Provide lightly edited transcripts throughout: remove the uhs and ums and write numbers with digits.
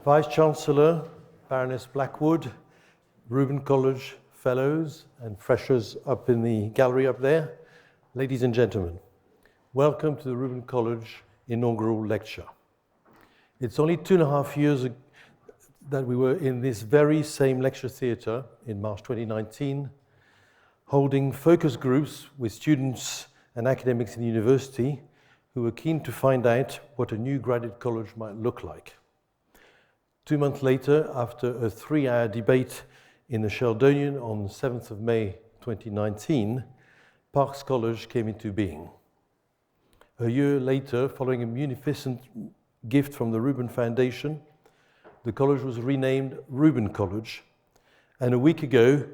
Vice-Chancellor, Baroness Blackwood, Reuben College Fellows and Freshers up in the gallery up there, ladies and gentlemen, welcome to the Reuben College Inaugural Lecture. It's only 2.5 years that we were in this very same lecture theatre in March 2019, holding focus groups with students and academics in the university who were keen to find out what a new graduate college might look like. 2 months later, after a 3-hour debate in the Sheldonian on the 7th of May 2019, Parks College came into being. A year later, following a munificent gift from the Reuben Foundation, the college was renamed Reuben College. And a week ago,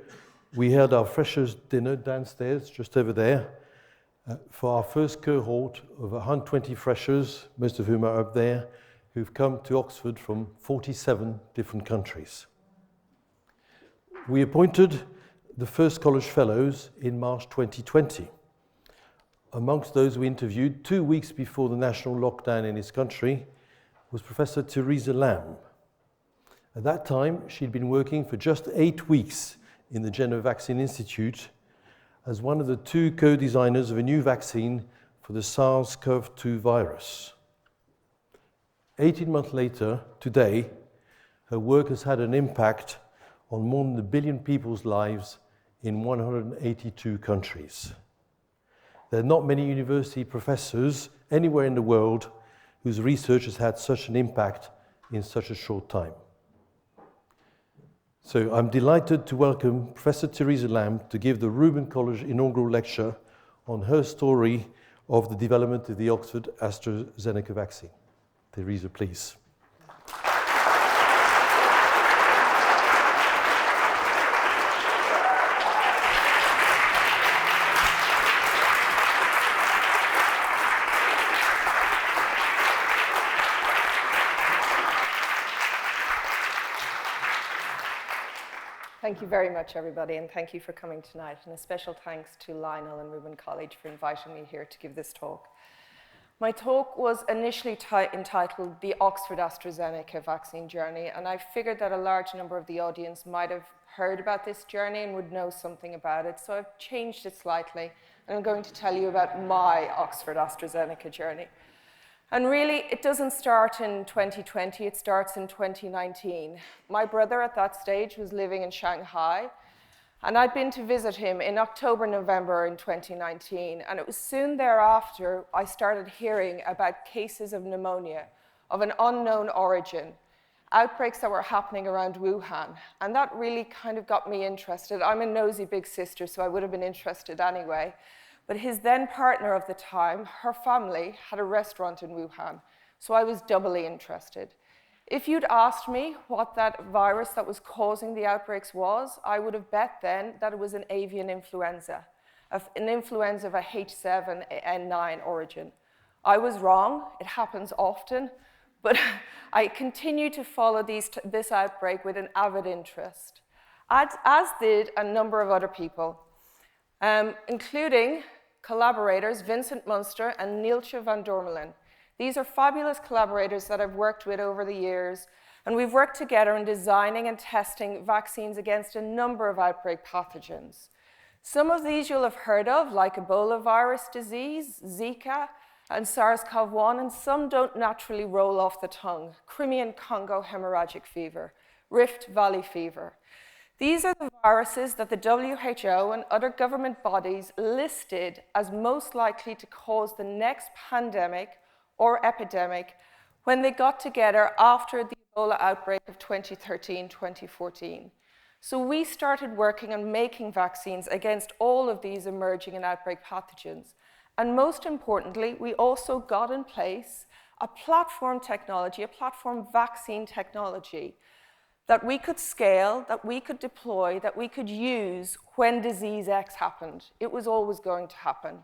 we held our freshers' dinner downstairs, just over there, for our first cohort of 120 freshers, most of whom are up there, who've come to Oxford from 47 different countries. We appointed the first college fellows in March 2020. Amongst those we interviewed 2 weeks before the national lockdown in his country was Professor Teresa Lambe. At that time, she'd been working for just 8 weeks in the Jenner Vaccine Institute as one of the 2 co-designers of a new vaccine for the SARS-CoV-2 virus. 18 months later, today, her work has had an impact on more than 1 billion people's lives in 182 countries. There are not many university professors anywhere in the world whose research has had such an impact in such a short time. So I'm delighted to welcome Professor Teresa Lambe to give the Reuben College Inaugural Lecture on her story of the development of the Oxford-AstraZeneca vaccine. Teresa, please. Thank you very much, everybody, and thank you for coming tonight. And a special thanks to Lionel and Reuben College for inviting me here to give this talk. My talk was initially entitled The Oxford-AstraZeneca Vaccine Journey, and I figured that a large number of the audience might have heard about this journey and would know something about it, so I've changed it slightly, and I'm going to tell you about my Oxford-AstraZeneca journey. And really, it doesn't start in 2020, it starts in 2019. My brother at that stage was living in Shanghai, and I'd been to visit him in October, November in 2019, and it was soon thereafter I started hearing about cases of pneumonia of an unknown origin, outbreaks that were happening around Wuhan, and that really kind of got me interested. I'm a nosy big sister, so I would have been interested anyway. But his then partner of the time, her family, had a restaurant in Wuhan, so I was doubly interested. If you'd asked me what that virus that was causing the outbreaks was, I would have bet then that it was an avian influenza, an influenza of a H7N9 origin. I was wrong, it happens often, but I continue to follow this outbreak with an avid interest, as did a number of other people, including collaborators Vincent Munster and Neeltje van Dormelen. These are fabulous collaborators that I've worked with over the years, and we've worked together in designing and testing vaccines against a number of outbreak pathogens. Some of these you'll have heard of, like Ebola virus disease, Zika, and SARS-CoV-1, and some don't naturally roll off the tongue, Crimean Congo hemorrhagic fever, Rift Valley fever. These are the viruses that the WHO and other government bodies listed as most likely to cause the next pandemic or epidemic when they got together after the Ebola outbreak of 2013-2014. So we started working on making vaccines against all of these emerging and outbreak pathogens. And most importantly, we also got in place a platform technology, a platform vaccine technology that we could scale, that we could deploy, that we could use when disease X happened. It was always going to happen.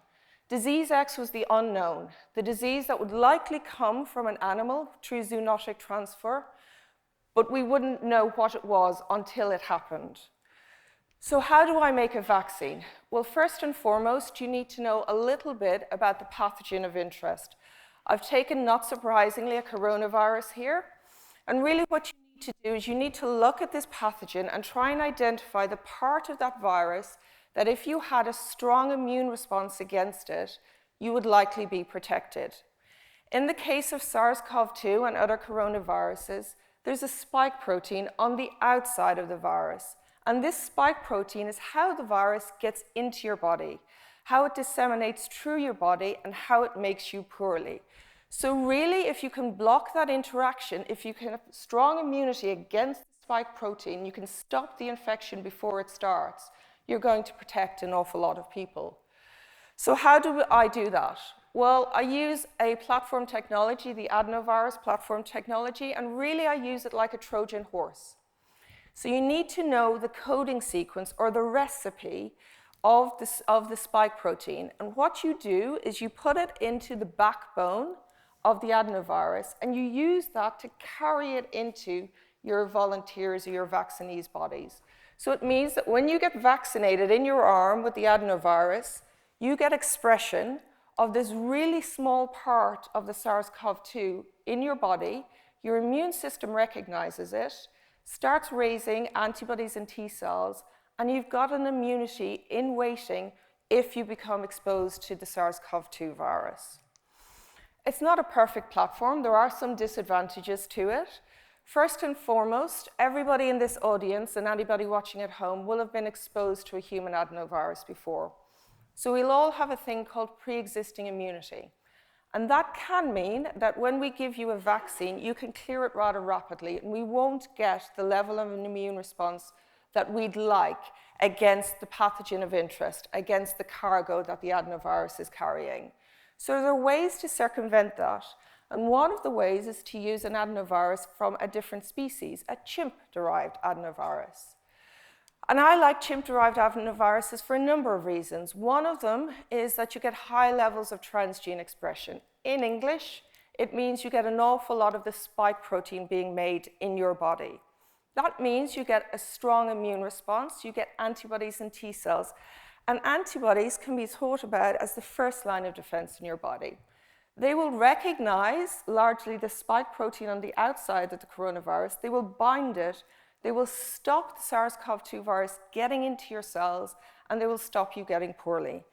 Disease X was the unknown, the disease that would likely come from an animal through zoonotic transfer, but we wouldn't know what it was until it happened. So how do I make a vaccine? Well, first and foremost, you need to know a little bit about the pathogen of interest. I've taken, not surprisingly, a coronavirus here. And really what you need to do is you need to look at this pathogen and try and identify the part of that virus that if you had a strong immune response against it, you would likely be protected. In the case of SARS-CoV-2 and other coronaviruses, there's a spike protein on the outside of the virus. And this spike protein is how the virus gets into your body, how it disseminates through your body, and how it makes you poorly. So really, if you can block that interaction, if you can have strong immunity against the spike protein, you can stop the infection before it starts, you're going to protect an awful lot of people. So how do I do that? Well, I use a platform technology, the adenovirus platform technology, and really I use it like a Trojan horse. So you need to know the coding sequence or the recipe of the spike protein. And what you do is you put it into the backbone of the adenovirus, and you use that to carry it into your volunteers or your vaccinees' bodies. So it means that when you get vaccinated in your arm with the adenovirus, you get expression of this really small part of the SARS-CoV-2 in your body. Your immune system recognizes it, starts raising antibodies and T cells, and you've got an immunity in waiting if you become exposed to the SARS-CoV-2 virus. It's not a perfect platform. There are some disadvantages to it. First and foremost, everybody in this audience and anybody watching at home will have been exposed to a human adenovirus before. So we'll all have a thing called pre-existing immunity. And that can mean that when we give you a vaccine, you can clear it rather rapidly, and we won't get the level of an immune response that we'd like against the pathogen of interest, against the cargo that the adenovirus is carrying. So there are ways to circumvent that. And one of the ways is to use an adenovirus from a different species, a chimp-derived adenovirus. And I like chimp-derived adenoviruses for a number of reasons. One of them is that you get high levels of transgene expression. In English, it means you get an awful lot of the spike protein being made in your body. That means you get a strong immune response, you get antibodies and T cells. And antibodies can be thought about as the first line of defense in your body. They will recognize largely the spike protein on the outside of the coronavirus. They will bind it. They will stop the SARS-CoV-2 virus getting into your cells, and they will stop you getting poorly.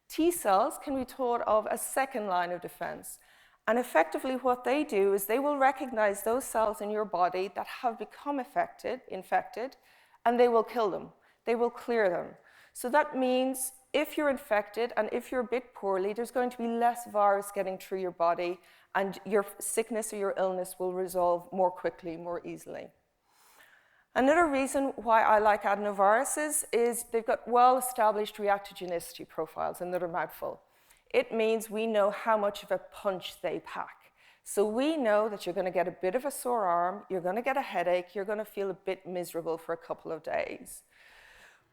T cells can be thought of as second line of defense. And effectively what they do is they will recognize those cells in your body that have become infected, and they will kill them. They will clear them. So that means if you're infected and if you're a bit poorly, there's going to be less virus getting through your body, and your sickness or your illness will resolve more quickly, more easily. Another reason why I like adenoviruses is they've got well-established reactogenicity profiles, another mouthful. It means we know how much of a punch they pack. So we know that you're going to get a bit of a sore arm, you're going to get a headache, you're going to feel a bit miserable for a couple of days.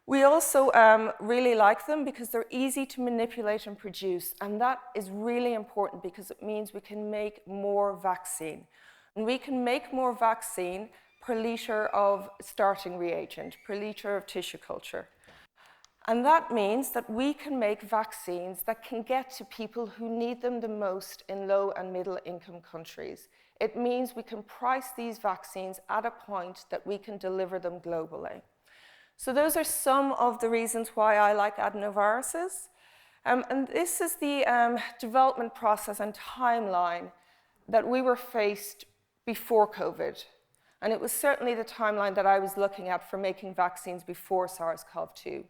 We also really like them because they're easy to manipulate and produce, and that is really important because it means we can make more vaccine. And we can make more vaccine per liter of starting reagent, per liter of tissue culture. And that means that we can make vaccines that can get to people who need them the most in low and middle income countries. It means we can price these vaccines at a point that we can deliver them globally. So those are some of the reasons why I like adenoviruses. And this is the development process and timeline that we were faced before COVID. And it was certainly the timeline that I was looking at for making vaccines before SARS-CoV-2.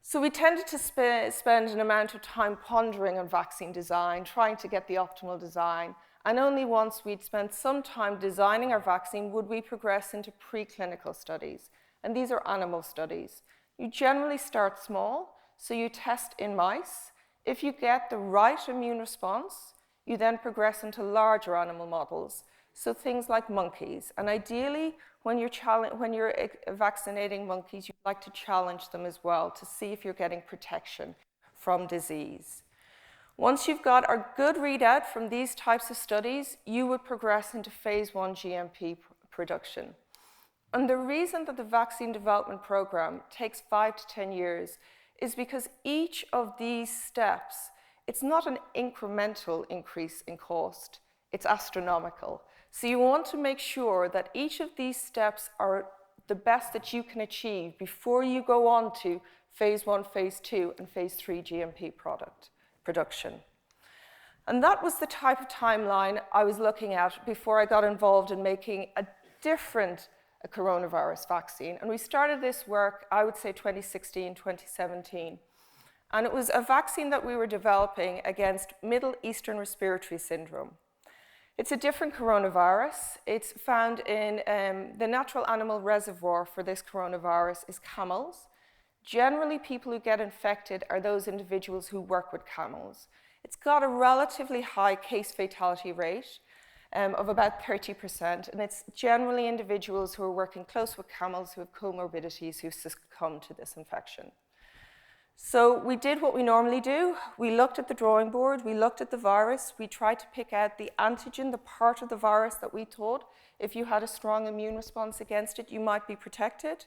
So we tended to spend an amount of time pondering on vaccine design, trying to get the optimal design. And only once we'd spent some time designing our vaccine would we progress into preclinical studies. And these are animal studies. You generally start small, so you test in mice. If you get the right immune response, you then progress into larger animal models. So things like monkeys. And ideally, when you're vaccinating monkeys, you'd like to challenge them as well to see if you're getting protection from disease. Once you've got a good readout from these types of studies, you would progress into phase 1 GMP production. And the reason that the vaccine development program takes 5 to 10 years is because each of these steps, it's not an incremental increase in cost, it's astronomical. So you want to make sure that each of these steps are the best that you can achieve before you go on to phase 1, phase 2, and phase 3 GMP production. And that was the type of timeline I was looking at before I got involved in making a different coronavirus vaccine. And we started this work, I would say 2016, 2017. And it was a vaccine that we were developing against Middle Eastern Respiratory Syndrome. It's a different coronavirus. It's found in the natural animal reservoir for this coronavirus is camels. Generally, people who get infected are those individuals who work with camels. It's got a relatively high case fatality rate of about 30%, and it's generally individuals who are working close with camels who have comorbidities who succumb to this infection. So we did what we normally do. We looked at the drawing board, we looked at the virus, we tried to pick out the antigen, the part of the virus that we thought, if you had a strong immune response against it, you might be protected.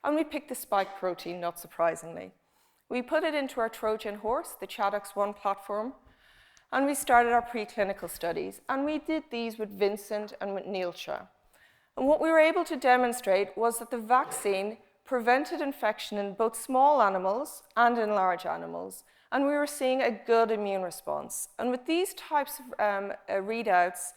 And we picked the spike protein, not surprisingly. We put it into our Trojan horse, the ChAdOx1 platform, and we started our preclinical studies. And we did these with Vincent and with Neilcha. And what we were able to demonstrate was that the vaccine prevented infection in both small animals and in large animals. And we were seeing a good immune response. And with these types of readouts,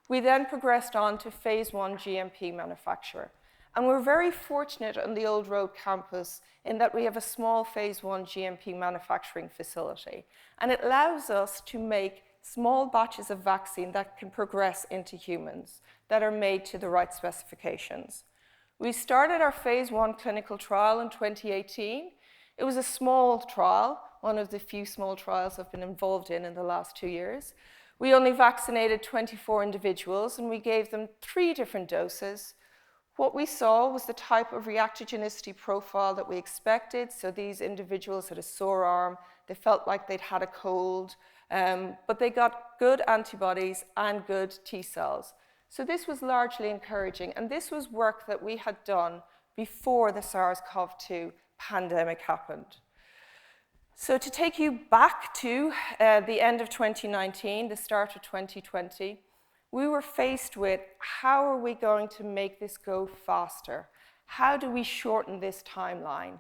we then progressed on to phase 1 GMP manufacture. And we're very fortunate on the Old Road campus in that we have a small phase 1 GMP manufacturing facility. And it allows us to make small batches of vaccine that can progress into humans, that are made to the right specifications. We started our phase 1 clinical trial in 2018. It was a small trial, one of the few small trials I've been involved in the last 2 years. We only vaccinated 24 individuals, and we gave them 3 different doses. What we saw was the type of reactogenicity profile that we expected. So these individuals had a sore arm, they felt like they'd had a cold, but they got good antibodies and good T cells. So this was largely encouraging, and this was work that we had done before the SARS-CoV-2 pandemic happened. So to take you back to the end of 2019, the start of 2020, we were faced with how are we going to make this go faster? How do we shorten this timeline?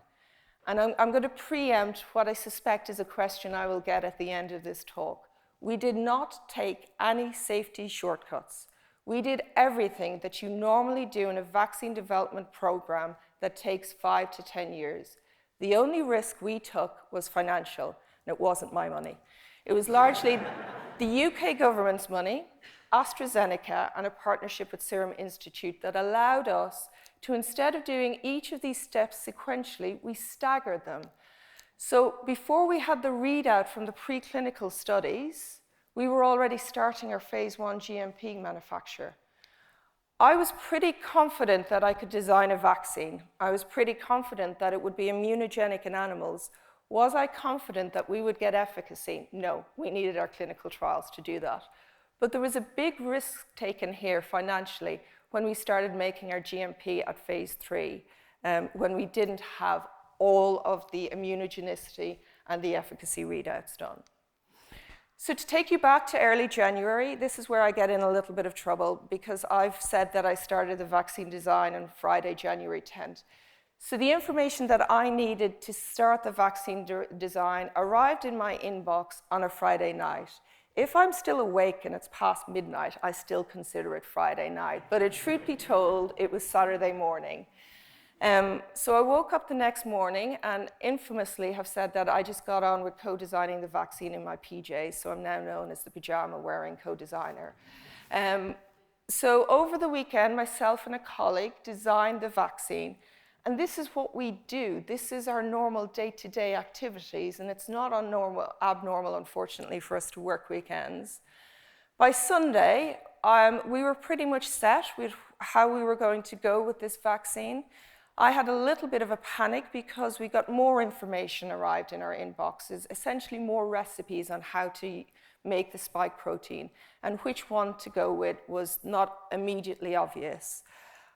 And I'm going to preempt what I suspect is a question I will get at the end of this talk. We did not take any safety shortcuts. We did everything that you normally do in a vaccine development program that takes 5 to 10 years. The only risk we took was financial, and it wasn't my money. It was largely the UK government's money, AstraZeneca, and a partnership with Serum Institute that allowed us to, instead of doing each of these steps sequentially, we staggered them. So before we had the readout from the preclinical studies, we were already starting our phase 1 GMP manufacture. I was pretty confident that I could design a vaccine. I was pretty confident that it would be immunogenic in animals. Was I confident that we would get efficacy? No, we needed our clinical trials to do that. But there was a big risk taken here financially when we started making our GMP at phase 3, when we didn't have all of the immunogenicity and the efficacy readouts done. So to take you back to early January, this is where I get in a little bit of trouble because I've said that I started the vaccine design on Friday, January 10th. So the information that I needed to start the vaccine design arrived in my inbox on a Friday night. If I'm still awake and it's past midnight, I still consider it Friday night. But truth be told, it was Saturday morning. So I woke up the next morning and infamously have said that I just got on with co-designing the vaccine in my PJs, so I'm now known as the pajama-wearing co-designer. So over the weekend, myself and a colleague designed the vaccine, and this is what we do. This is our normal day-to-day activities, and it's not abnormal, unfortunately, for us to work weekends. By Sunday, we were pretty much set with how we were going to go with this vaccine. I had a little bit of a panic because we got more information arrived in our inboxes, essentially more recipes on how to make the spike protein, and which one to go with was not immediately obvious.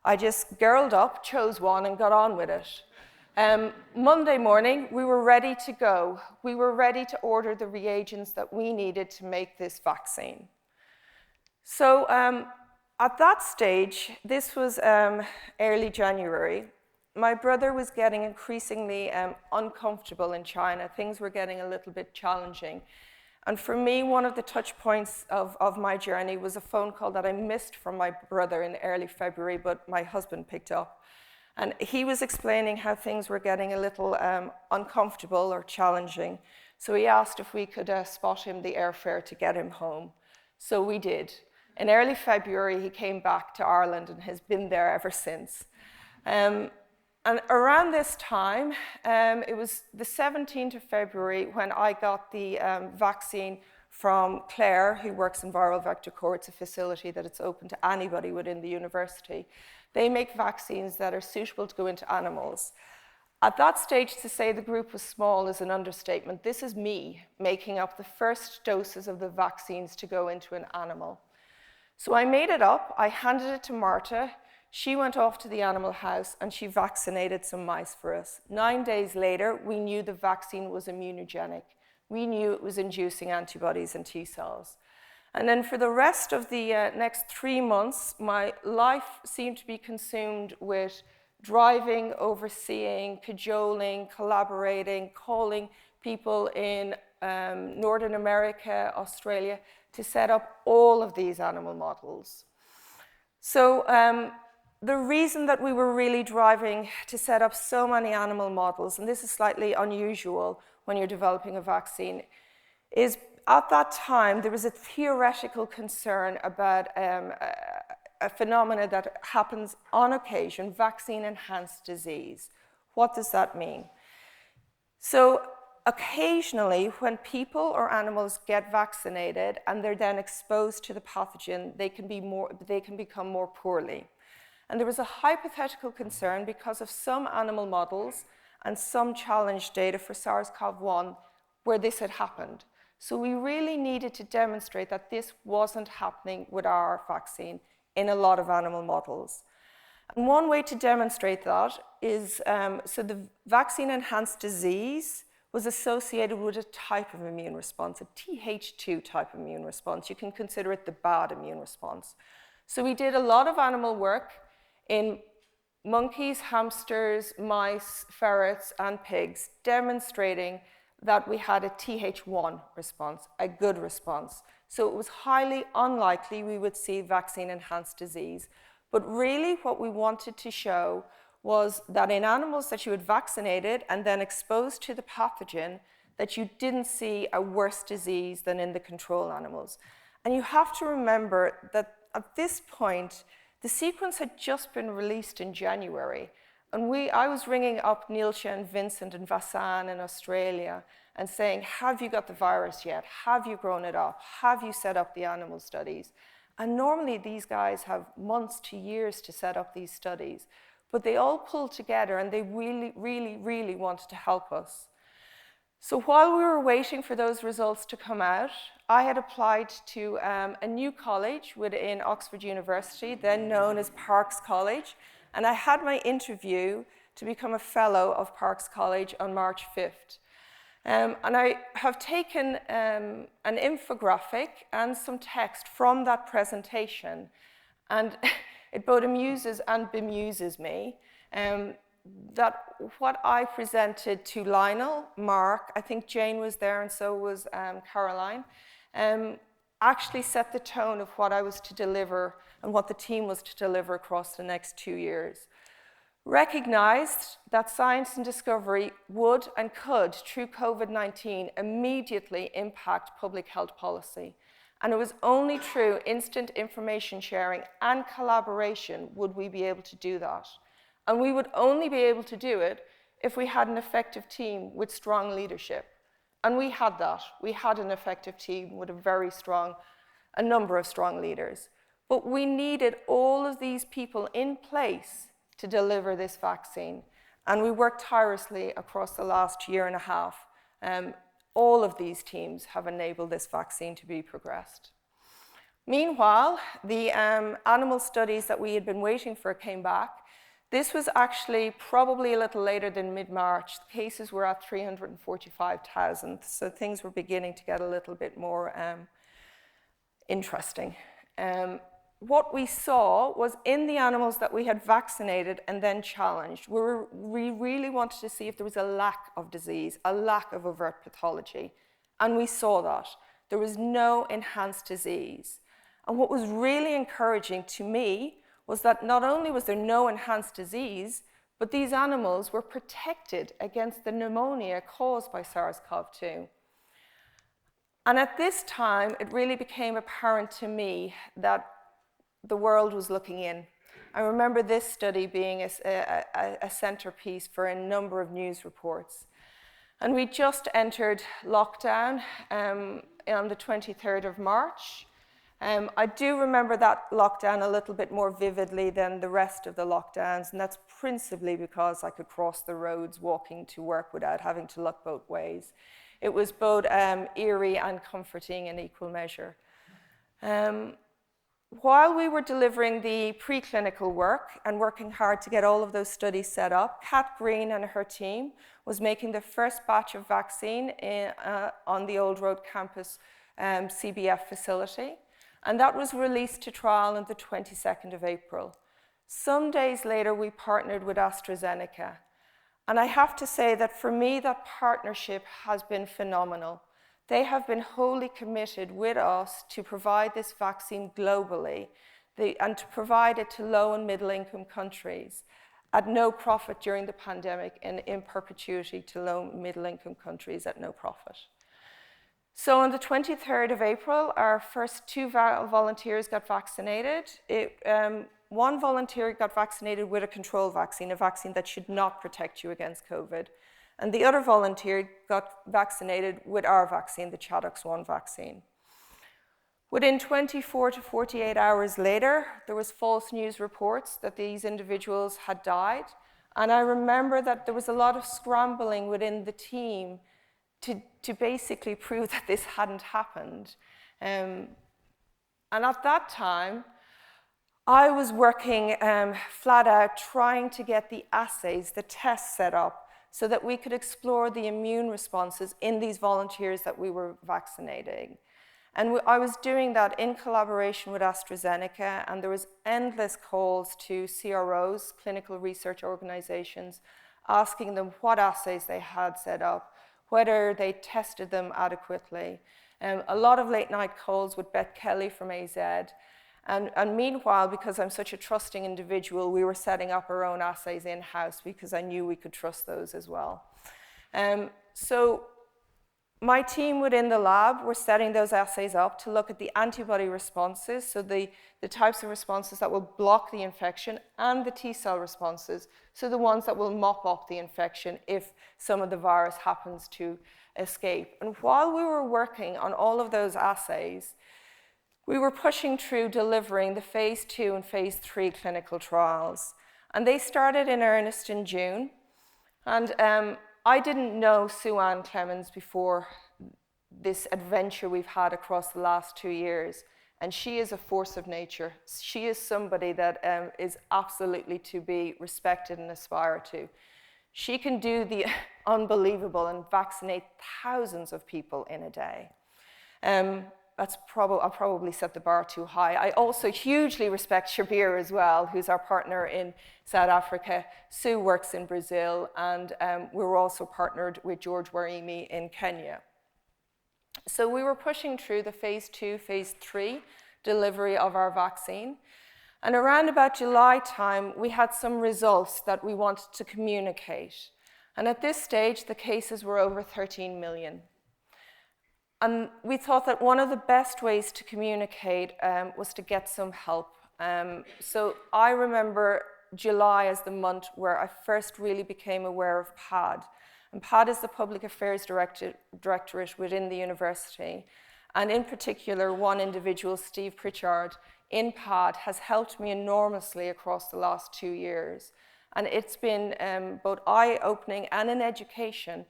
I just girled up, chose one, and got on with it. Monday morning, we were ready to go. We were ready to order the reagents that we needed to make this vaccine. So At that stage, this was early January, my brother was getting increasingly uncomfortable in China. Things were getting a little bit challenging. And for me, one of the touch points of my journey was a phone call that I missed from my brother in early February, but my husband picked up. And he was explaining how things were getting a little uncomfortable or challenging. So he asked if we could spot him the airfare to get him home. So we did. In early February, he came back to Ireland and has been there ever since. And around this time, it was the 17th of February when I got the vaccine from Claire, who works in Viral Vector Core. It's a facility that it's open to anybody within the university. They make vaccines that are suitable to go into animals. At that stage, to say the group was small is an understatement. This is me making up the first doses of the vaccines to go into an animal. So I made it up, I handed it to Marta. She went off to the animal house and she vaccinated some mice for us. 9 days later, we knew the vaccine was immunogenic. We knew it was inducing antibodies and T cells. And then for the rest of the next 3 months, my life seemed to be consumed with driving, overseeing, cajoling, collaborating, calling people in Northern America, Australia, to set up all of these animal models. So the reason that we were really driving to set up so many animal models, and this is slightly unusual when you're developing a vaccine, is at that time there was a theoretical concern about a phenomena that happens on occasion, vaccine-enhanced disease. What does that mean? So occasionally, when people or animals get vaccinated and they're then exposed to the pathogen, they can become more poorly. And there was a hypothetical concern because of some animal models and some challenge data for SARS-CoV-1 where this had happened. So we really needed to demonstrate that this wasn't happening with our vaccine in a lot of animal models. And one way to demonstrate that is, so the vaccine-enhanced disease was associated with a type of immune response, a Th2 type of immune response. You can consider it the bad immune response. So we did a lot of animal work in monkeys, hamsters, mice, ferrets, and pigs, demonstrating that we had a Th1 response, a good response. So it was highly unlikely we would see vaccine-enhanced disease. But really what we wanted to show was that in animals that you had vaccinated and then exposed to the pathogen, that you didn't see a worse disease than in the control animals. And you have to remember that at this point, the sequence had just been released in January. And I was ringing up Neilsha and Vincent and Vassan in Australia and saying, have you got the virus yet? Have you grown it up? Have you set up the animal studies? And normally these guys have months to years to set up these studies. But they all pulled together and they really, really, really wanted to help us. So while we were waiting for those results to come out, I had applied to a new college within Oxford University, then known as Parkes College. And I had my interview to become a fellow of Parkes College on March 5th. And I have taken an infographic and some text from that presentation. And it both amuses and bemuses me that what I presented to Lionel, Mark, I think Jane was there and so was Caroline, actually set the tone of what I was to deliver and what the team was to deliver across the next 2 years. Recognized that science and discovery would and could, through COVID-19, immediately impact public health policy. And it was only through instant information sharing and collaboration would we be able to do that. And we would only be able to do it if we had an effective team with strong leadership. And we had that. We had an effective team with a number of strong leaders. But we needed all of these people in place to deliver this vaccine. And we worked tirelessly across the last year and a half. All of these teams have enabled this vaccine to be progressed. Meanwhile, the animal studies that we had been waiting for came back. This was actually probably a little later than mid-March. The cases were at 345,000, so things were beginning to get a little bit more interesting. what we saw was in the animals that we had vaccinated and then challenged, we really wanted to see if there was a lack of disease, a lack of overt pathology. And we saw that. There was no enhanced disease. And what was really encouraging to me was that not only was there no enhanced disease, but these animals were protected against the pneumonia caused by SARS-CoV-2. And at this time, it really became apparent to me that the world was looking in. I remember this study being a centerpiece for a number of news reports. And we just entered lockdown on the 23rd of March. I do remember that lockdown a little bit more vividly than the rest of the lockdowns, and that's principally because I could cross the roads walking to work without having to look both ways. It was both eerie and comforting in equal measure. While we were delivering the preclinical work and working hard to get all of those studies set up, Kat Green and her team was making the first batch of vaccine on the Old Road campus CBF facility, and that was released to trial on the 22nd of April. Some days later, we partnered with AstraZeneca, and I have to say that for me, that partnership has been phenomenal. They have been wholly committed with us to provide this vaccine globally and to provide it to low and middle income countries at no profit during the pandemic and in perpetuity to low and middle income countries at no profit. So on the 23rd of April, our first 2 volunteers got vaccinated. One volunteer got vaccinated with a control vaccine, a vaccine that should not protect you against COVID. And the other volunteer got vaccinated with our vaccine, the ChAdOx1 vaccine. Within 24 to 48 hours later, there was false news reports that these individuals had died. And I remember that there was a lot of scrambling within the team to basically prove that this hadn't happened. And at that time, I was working flat out trying to get the assays, the tests set up, so that we could explore the immune responses in these volunteers that we were vaccinating. And I was doing that in collaboration with AstraZeneca, and there was endless calls to CROs, clinical research organizations, asking them what assays they had set up, whether they tested them adequately. A lot of late night calls with Beth Kelly from AZ. And meanwhile, because I'm such a trusting individual, we were setting up our own assays in-house because I knew we could trust those as well. So my team within the lab were setting those assays up to look at the antibody responses, so the types of responses that will block the infection, and the T-cell responses, so the ones that will mop up the infection if some of the virus happens to escape. And while we were working on all of those assays, we were pushing through delivering the phase 2 and phase 3 clinical trials. And they started in earnest in June. And I didn't know Sue-Ann Clemens before this adventure we've had across the last 2 years. And she is a force of nature. She is somebody that is absolutely to be respected and aspired to. She can do the unbelievable and vaccinate thousands of people in a day. I'll probably set the bar too high. I also hugely respect Shabir as well, who's our partner in South Africa. Sue works in Brazil, and we're also partnered with George Warimi in Kenya. So we were pushing through the phase 2, phase 3 delivery of our vaccine. And around about July time, we had some results that we wanted to communicate. And at this stage, the cases were over 13 million. And we thought that one of the best ways to communicate was to get some help. So I remember July as the month where I first really became aware of PAD. And PAD is the Public Affairs Directorate within the university. And in particular, one individual, Steve Pritchard, in PAD has helped me enormously across the last 2 years. And it's been both eye-opening and an education,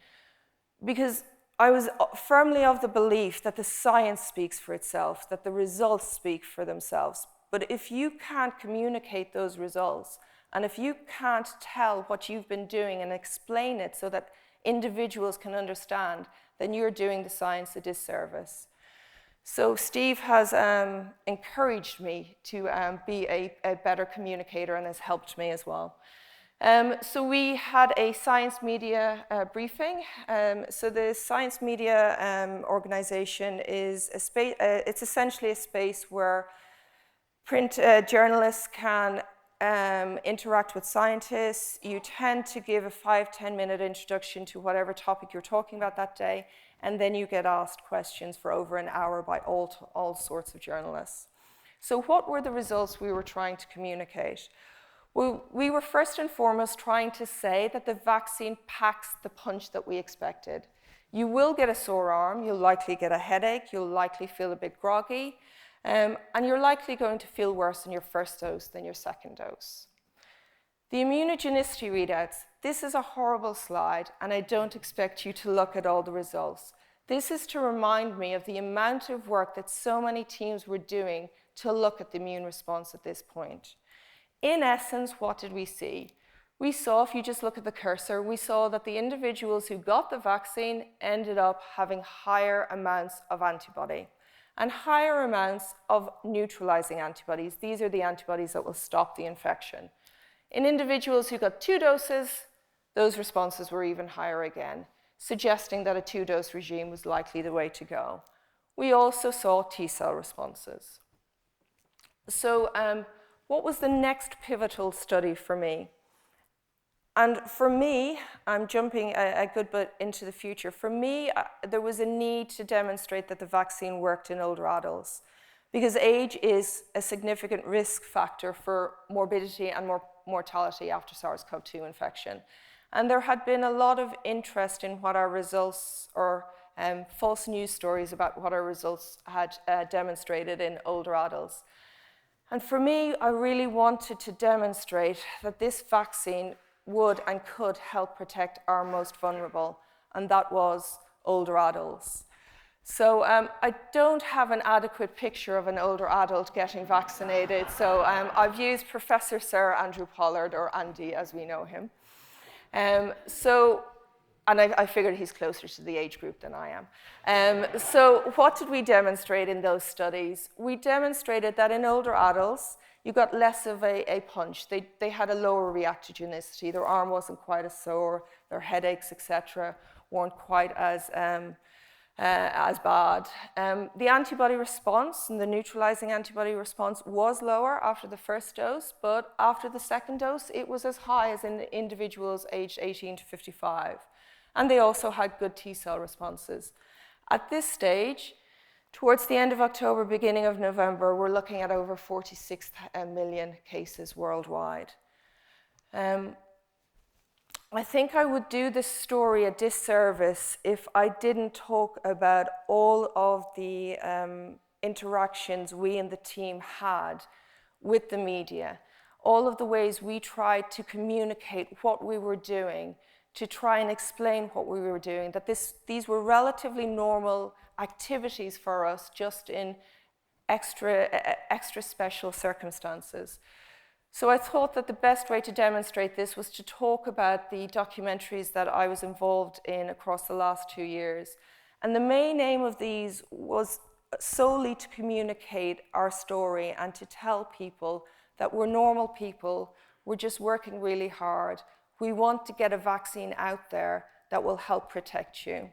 because I was firmly of the belief that the science speaks for itself, that the results speak for themselves. But if you can't communicate those results, and if you can't tell what you've been doing and explain it so that individuals can understand, then you're doing the science a disservice. So Steve has encouraged me to be a better communicator and has helped me as well. So we had a science media briefing. So the science media organization is a space, it's essentially a space where print journalists can interact with scientists. You tend to give a 5-10 minute introduction to whatever topic you're talking about that day, and then you get asked questions for over an hour by all sorts of journalists. So what were the results we were trying to communicate? Well, we were first and foremost trying to say that the vaccine packs the punch that we expected. You will get a sore arm, you'll likely get a headache, you'll likely feel a bit groggy, and you're likely going to feel worse in your first dose than your second dose. The immunogenicity readouts, this is a horrible slide, and I don't expect you to look at all the results. This is to remind me of the amount of work that so many teams were doing to look at the immune response at this point. In essence, what did we see? We saw, if you just look at the cursor, we saw that the individuals who got the vaccine ended up having higher amounts of antibody and higher amounts of neutralizing antibodies. These are the antibodies that will stop the infection. In individuals who got 2 doses, those responses were even higher again, suggesting that a 2-dose regime was likely the way to go. We also saw T-cell responses. So what was the next pivotal study for me? And for me, I'm jumping a good bit into the future. For me, there was a need to demonstrate that the vaccine worked in older adults because age is a significant risk factor for morbidity and mortality after SARS-CoV-2 infection. And there had been a lot of interest in what our results, or false news stories about what our results had demonstrated in older adults. And for me, I really wanted to demonstrate that this vaccine would and could help protect our most vulnerable, and that was older adults. So I don't have an adequate picture of an older adult getting vaccinated, so I've used Professor Sir Andrew Pollard, or Andy as we know him. And I figured he's closer to the age group than I am. So what did we demonstrate in those studies? We demonstrated that in older adults, you got less of a punch. They had a lower reactogenicity. Their arm wasn't quite as sore. Their headaches, etc., weren't quite as bad. The antibody response and the neutralizing antibody response was lower after the first dose, but after the second dose, it was as high as in individuals aged 18 to 55. And they also had good T-cell responses. At this stage, towards the end of October, beginning of November, we're looking at over 46 million cases worldwide. I think I would do this story a disservice if I didn't talk about all of the interactions we and the team had with the media, all of the ways we tried to communicate what we were doing, to try and explain what we were doing, that these were relatively normal activities for us, just in extra special circumstances. So I thought that the best way to demonstrate this was to talk about the documentaries that I was involved in across the last 2 years. And the main aim of these was solely to communicate our story and to tell people that we're normal people, we're just working really hard. We want to get a vaccine out there that will help protect you.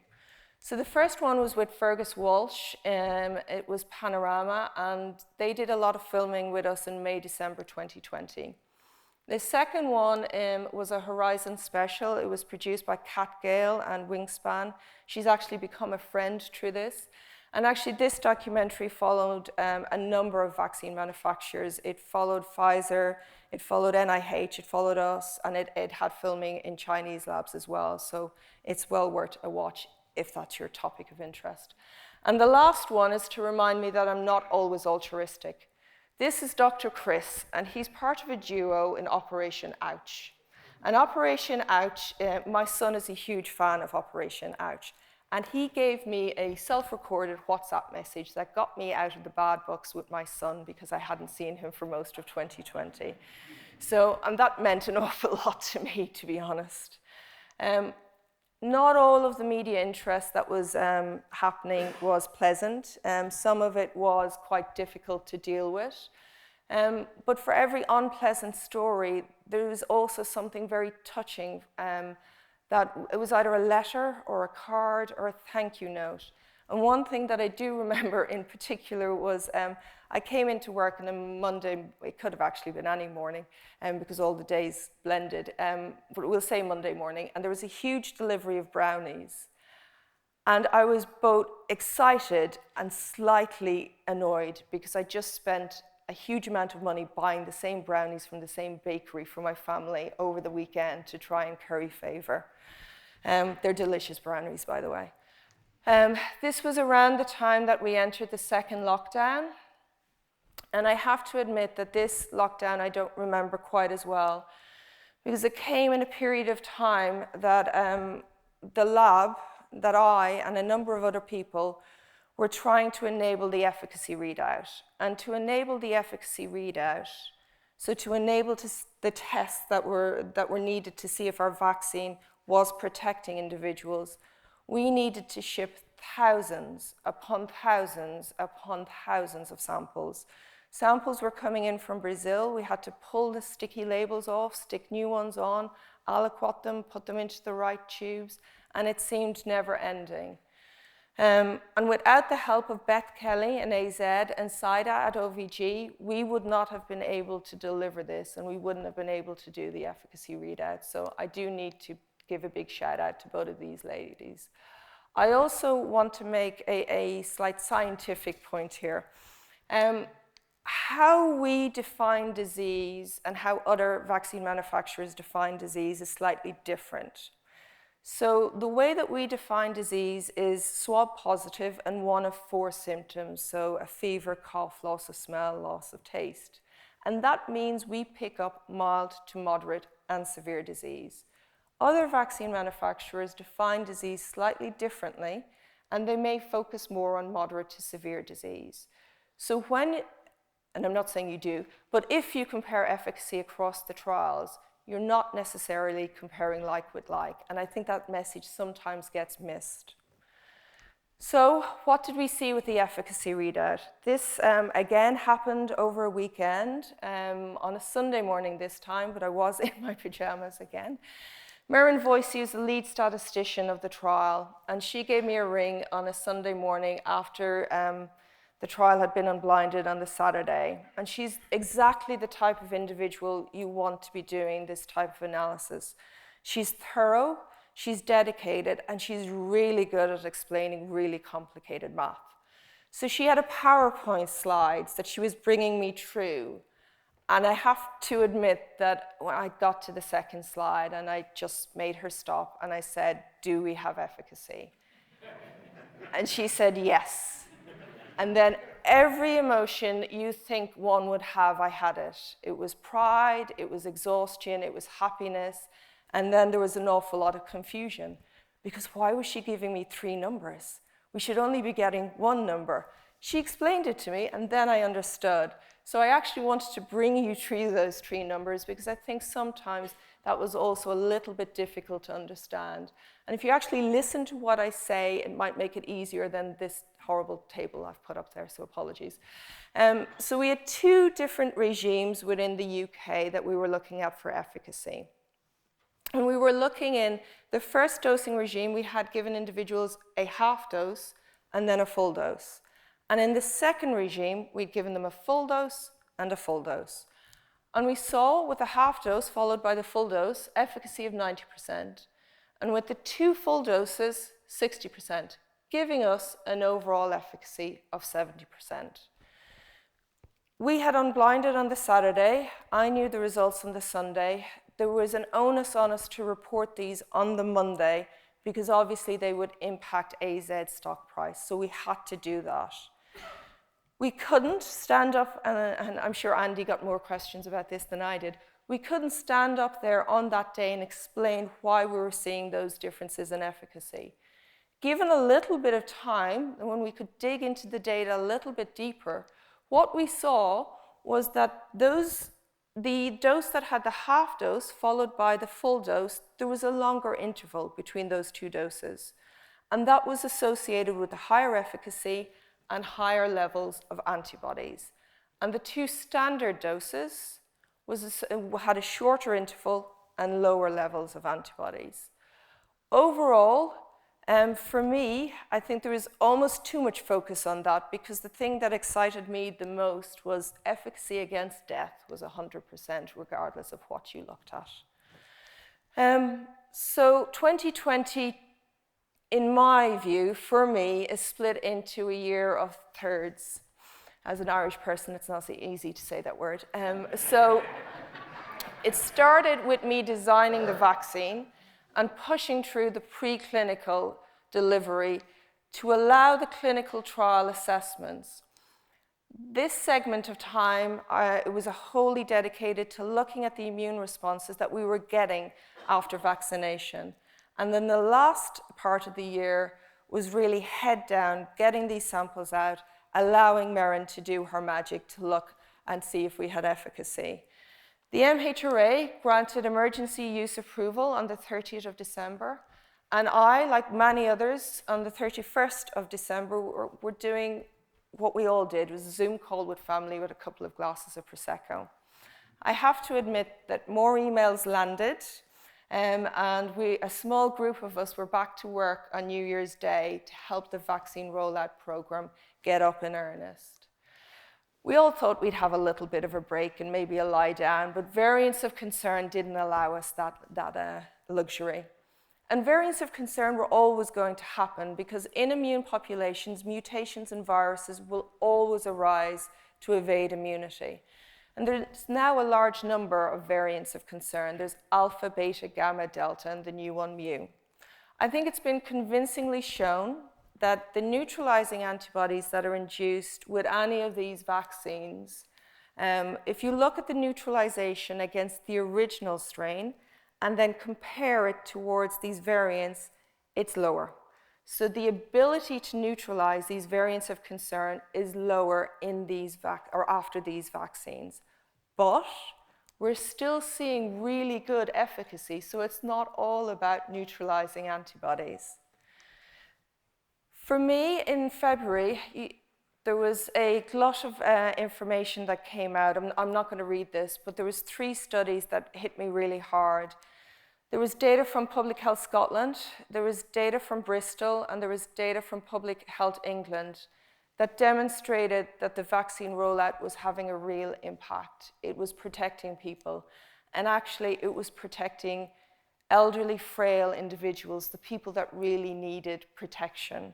So the first one was with Fergus Walsh. It was Panorama, and they did a lot of filming with us in May, December 2020. The second one was a Horizon special. It was produced by Kat Gale and Wingspan. She's actually become a friend through this. And actually, this documentary followed a number of vaccine manufacturers. It followed Pfizer, it followed NIH, it followed us, and it had filming in Chinese labs as well. So it's well worth a watch if that's your topic of interest. And the last one is to remind me that I'm not always altruistic. This is Dr. Chris, and he's part of a duo in Operation Ouch. And Operation Ouch, my son is a huge fan of Operation Ouch. And he gave me a self-recorded WhatsApp message that got me out of the bad books with my son because I hadn't seen him for most of 2020. So, and that meant an awful lot to me, to be honest. not all of the media interest that was happening was pleasant. Some of it was quite difficult to deal with. But for every unpleasant story, there was also something very touching, that it was either a letter or a card or a thank you note. And one thing that I do remember in particular was I came into work on a Monday, it could have actually been any morning because all the days blended, but we'll say Monday morning, and there was a huge delivery of brownies. And I was both excited and slightly annoyed because I just spent a huge amount of money buying the same brownies from the same bakery for my family over the weekend to try and curry favor. They're delicious brownies, by the way. This was around the time that we entered the second lockdown. And I have to admit that this lockdown I don't remember quite as well, because it came in a period of time that the lab, that I and a number of other people were trying to enable the efficacy readout. And to enable the efficacy readout, so to enable the tests that were needed to see if our vaccine was protecting individuals, we needed to ship thousands upon thousands upon thousands of samples. Samples were coming in from Brazil. We had to pull the sticky labels off, stick new ones on, aliquot them, put them into the right tubes, and it seemed never ending. And without the help of Beth Kelly and AZ and SIDA at OVG, we would not have been able to deliver this, and we wouldn't have been able to do the efficacy readout. So I do need to give a big shout out to both of these ladies. I also want to make a slight scientific point here. How we define disease and how other vaccine manufacturers define disease is slightly different. So the way that we define disease is swab positive and one of 4 symptoms, so a fever, cough, loss of smell, loss of taste. And that means we pick up mild to moderate and severe disease. Other vaccine manufacturers define disease slightly differently, and they may focus more on moderate to severe disease. So when, and I'm not saying you do, but if you compare efficacy across the trials, you're not necessarily comparing like with like, and I think that message sometimes gets missed. So what did we see with the efficacy readout? This again happened over a weekend, on a Sunday morning this time, but I was in my pajamas again. Maren Voice is the lead statistician of the trial, and she gave me a ring on a Sunday morning after the trial had been unblinded on the Saturday. And she's exactly the type of individual you want to be doing this type of analysis. She's thorough, she's dedicated, and she's really good at explaining really complicated math. So she had a PowerPoint slides that she was bringing me through. And I have to admit that when I got to the second slide and I just made her stop and I said, "Do we have efficacy?" And she said, "Yes." And then every emotion you think one would have, I had it. It was pride, it was exhaustion, it was happiness, and then there was an awful lot of confusion. Because why was she giving me 3 numbers? We should only be getting 1 number. She explained it to me, and then I understood. So I actually wanted to bring you through those 3 numbers because I think sometimes that was also a little bit difficult to understand. And if you actually listen to what I say, it might make it easier than this horrible table I've put up there, so apologies. So we had 2 different regimes within the UK that we were looking at for efficacy. And we were looking in the first dosing regime, we had given individuals a half dose and then a full dose. And in the second regime, we'd given them a full dose and a full dose. And we saw with the half dose followed by the full dose, efficacy of 90%. And with the 2 full doses, 60%, giving us an overall efficacy of 70%. We had unblinded on the Saturday. I knew the results on the Sunday. There was an onus on us to report these on the Monday because obviously they would impact AZ's stock price. So we had to do that. We couldn't stand up, and I'm sure Andy got more questions about this than I did. We couldn't stand up there on that day and explain why we were seeing those differences in efficacy. Given a little bit of time, and when we could dig into the data a little bit deeper, what we saw was that those the dose that had the half dose followed by the full dose, there was a longer interval between those two doses. And that was associated with a higher efficacy and higher levels of antibodies. And the two standard doses had a shorter interval and lower levels of antibodies. Overall, for me, I think there was almost too much focus on that, because the thing that excited me the most was efficacy against death was 100%, regardless of what you looked at. So 2020, in my view, for me, is split into a year of thirds. As an Irish person, it's not so easy to say that word. So it started with me designing the vaccine and pushing through the preclinical delivery to allow the clinical trial assessments. This segment of time, it was wholly dedicated to looking at the immune responses that we were getting after vaccination. And then the last part of the year was really head down, getting these samples out, allowing Merrin to do her magic to look and see if we had efficacy. The MHRA granted emergency use approval on the 30th of December, and I, like many others, on the 31st of December, were doing what we all did, was a Zoom call with family with a couple of glasses of Prosecco. I have to admit that more emails landed, and a small group of us were back to work on New Year's Day to help the vaccine rollout program get up in earnest. We all thought we'd have a little bit of a break and maybe a lie down, but variants of concern didn't allow us that luxury. And variants of concern were always going to happen, because in immune populations, mutations in viruses will always arise to evade immunity. And there's now a large number of variants of concern. There's alpha, beta, gamma, delta, and the new one, mu. I think it's been convincingly shown that the neutralizing antibodies that are induced with any of these vaccines, if you look at the neutralization against the original strain and then compare it towards these variants, it's lower. So the ability to neutralize these variants of concern is lower in these after these vaccines. But we're still seeing really good efficacy, so it's not all about neutralizing antibodies. For me, in February, there was a glut of information that came out. I'm not going to read this, but there was 3 studies that hit me really hard. There was data from Public Health Scotland, there was data from Bristol, and there was data from Public Health England that demonstrated that the vaccine rollout was having a real impact. It was protecting people, and actually it was protecting elderly, frail individuals, the people that really needed protection.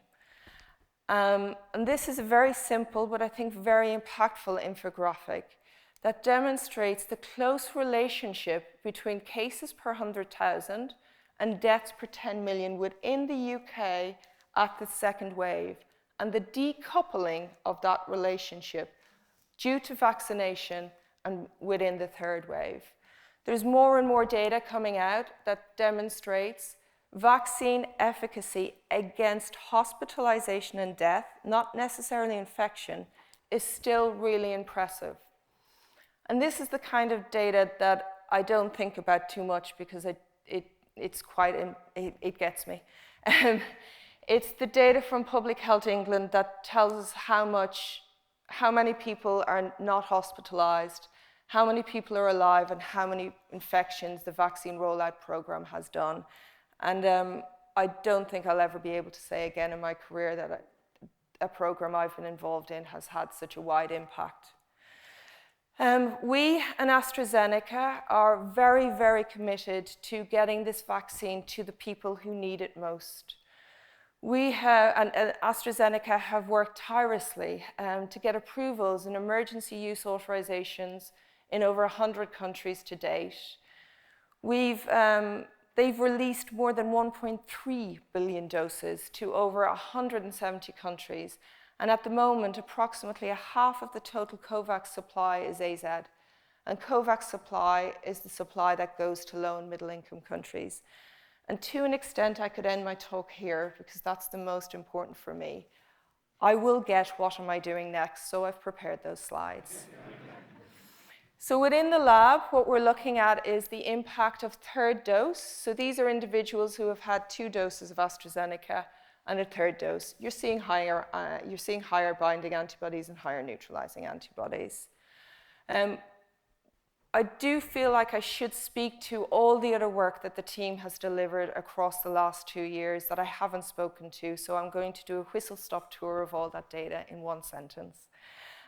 And this is a very simple, but I think very impactful infographic that demonstrates the close relationship between cases per 100,000 and deaths per 10 million within the UK at the second wave, and the decoupling of that relationship due to vaccination and within the third wave. There's more and more data coming out that demonstrates vaccine efficacy against hospitalization and death, not necessarily infection, is still really impressive. And this is the kind of data that I don't think about too much, because it gets me. It's the data from Public Health England that tells us how many people are not hospitalized, how many people are alive, and how many infections the vaccine rollout program has done. And I don't think I'll ever be able to say again in my career that a program I've been involved in has had such a wide impact. We and AstraZeneca are very, very committed to getting this vaccine to the people who need it most. We and AstraZeneca have worked tirelessly to get approvals and emergency use authorizations in over 100 countries to date. They've released more than 1.3 billion doses to over 170 countries. And at the moment, approximately a half of the total COVAX supply is AZ. And COVAX supply is the supply that goes to low and middle income countries. And to an extent, I could end my talk here, because that's the most important for me. I will get what am I doing next, so I've prepared those slides. So within the lab, what we're looking at is the impact of third dose. So these are individuals who have had 2 doses of AstraZeneca and a third dose. You're seeing higher binding antibodies and higher neutralizing antibodies. I do feel like I should speak to all the other work that the team has delivered across the last 2 years that I haven't spoken to, so I'm going to do a whistle-stop tour of all that data in one sentence.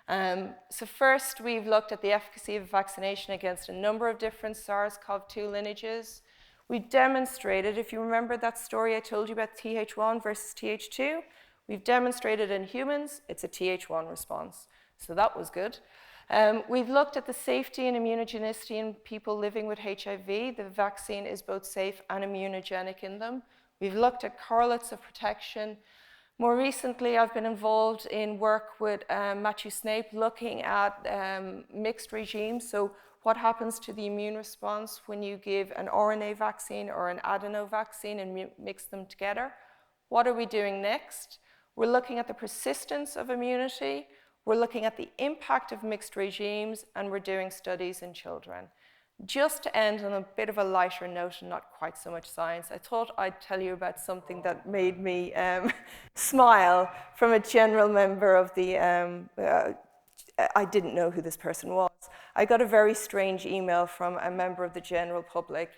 So first, we've looked at the efficacy of vaccination against a number of different SARS-CoV-2 lineages. We demonstrated, if you remember that story I told you about Th1 versus Th2, we've demonstrated in humans, it's a Th1 response. So that was good. We've looked at the safety and immunogenicity in people living with HIV. The vaccine is both safe and immunogenic in them. We've looked at correlates of protection. More recently, I've been involved in work with Matthew Snape looking at mixed regimes. So what happens to the immune response when you give an RNA vaccine or an adeno vaccine and mix them together? What are we doing next? We're looking at the persistence of immunity. We're looking at the impact of mixed regimes, and we're doing studies in children. Just to end on a bit of a lighter note and not quite so much science, I thought I'd tell you about something that made me smile from a general member of the, I didn't know who this person was. I got a very strange email from a member of the general public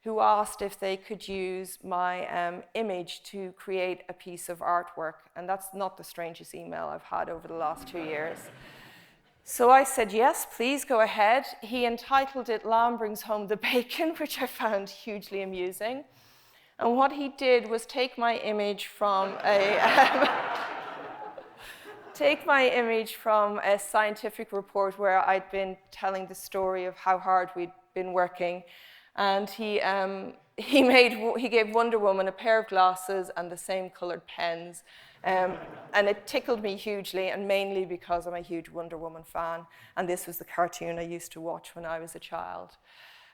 who asked if they could use my image to create a piece of artwork. And that's not the strangest email I've had over the last 2 years. So I said, yes, please go ahead. He entitled it Lamb Brings Home the Bacon, which I found hugely amusing. And what he did was take my image from a scientific report where I'd been telling the story of how hard we'd been working. And he gave Wonder Woman a pair of glasses and the same colored pens. And it tickled me hugely, and mainly because I'm a huge Wonder Woman fan. And this was the cartoon I used to watch when I was a child.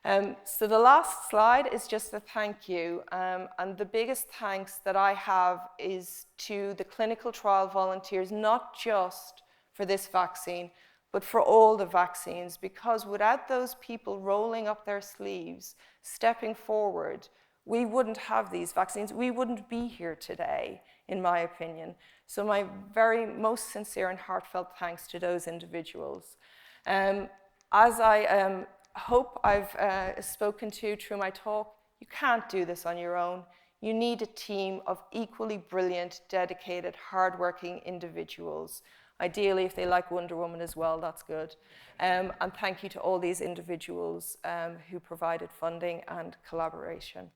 So the last slide is just a thank you. And the biggest thanks that I have is to the clinical trial volunteers, not just for this vaccine, but for all the vaccines, because without those people rolling up their sleeves, stepping forward, we wouldn't have these vaccines. We wouldn't be here today, in my opinion. So my very most sincere and heartfelt thanks to those individuals. As I hope I've spoken to through my talk, you can't do this on your own. You need a team of equally brilliant, dedicated, hardworking individuals. Ideally, if they like Wonder Woman as well, that's good. And thank you to all these individuals who provided funding and collaboration.